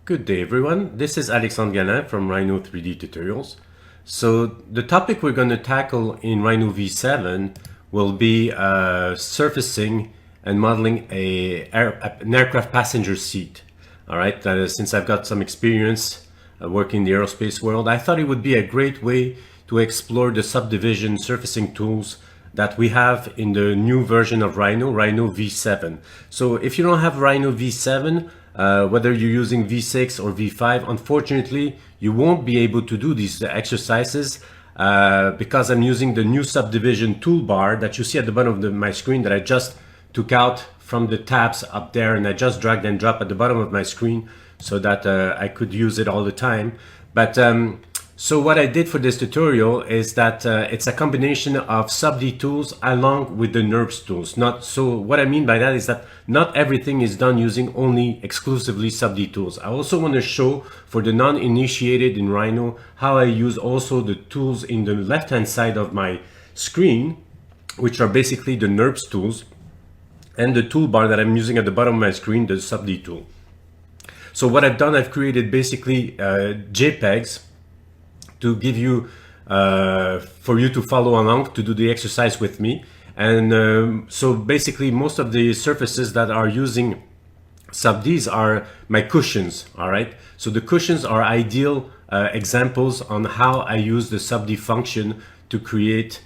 Good day everyone, this is Alexandre Galin from Rhino 3D Tutorials. So the topic we're going to tackle in Rhino V7 will be surfacing and modeling an aircraft passenger seat. Alright, since I've got some experience working in the aerospace world, I thought it would be a great way to explore the subdivision surfacing tools that we have in the new version of Rhino, Rhino V7. So if you don't have Rhino V7, whether you're using V6 or V5, unfortunately, you won't be able to do these exercises because I'm using the new subdivision toolbar that you see at the bottom of my screen that I just took out from the tabs up there, and I just dragged and dropped at the bottom of my screen so that I could use it all the time. But so what I did for this tutorial is that it's a combination of Subd tools along with the NURBS tools. So what I mean by that is that not everything is done using only exclusively Subd tools. I also want to show for the non-initiated in Rhino how I use also the tools in the left-hand side of my screen, which are basically the NURBS tools, and the toolbar that I'm using at the bottom of my screen, the Subd tool. So what I've done, I've created basically JPEGs to give you, for you to follow along, to do the exercise with me. And so basically most of the surfaces that are using Subds are my cushions, all right? So the cushions are ideal examples on how I use the Subd function to create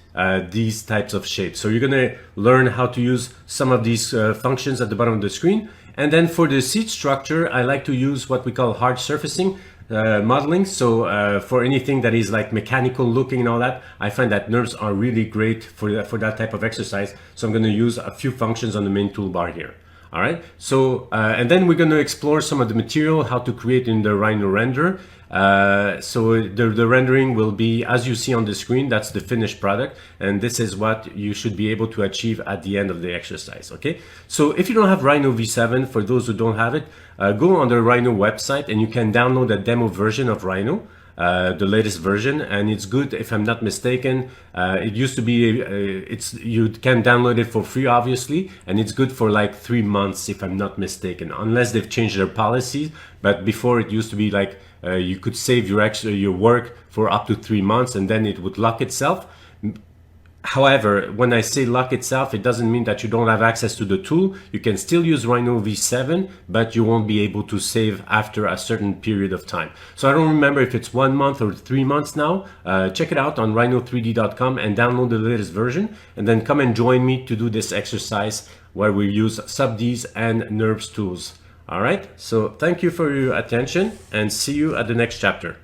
these types of shapes. So you're gonna learn how to use some of these functions at the bottom of the screen. And then for the seat structure, I like to use what we call hard surfacing modeling. So for anything that is like mechanical looking and all that, I find that NURBS are really great for that type of exercise. So I'm going to use a few functions on the main toolbar here. All right. So and then we're going to explore some of the material, how to create in the Rhino render. So the rendering will be as you see on the screen. That's the finished product, and this is what you should be able to achieve at the end of the exercise. Okay, so if you don't have Rhino V7, for those who don't have it, go on the Rhino website and you can download a demo version of Rhino, the latest version, and it's good. If I'm not mistaken, it used to be you can download it for free, obviously, and it's good for like 3 months if I'm not mistaken, unless they've changed their policies. But before, it used to be like you could save your work for up to 3 months and then it would lock itself. However, when I say lock itself, it doesn't mean that you don't have access to the tool. You can still use Rhino V7, but you won't be able to save after a certain period of time. So I don't remember if it's 1 month or 3 months now. Check it out on rhino3d.com and download the latest version, and then come and join me to do this exercise where we use Subds and NURBS tools. All right, so thank you for your attention and see you at the next chapter.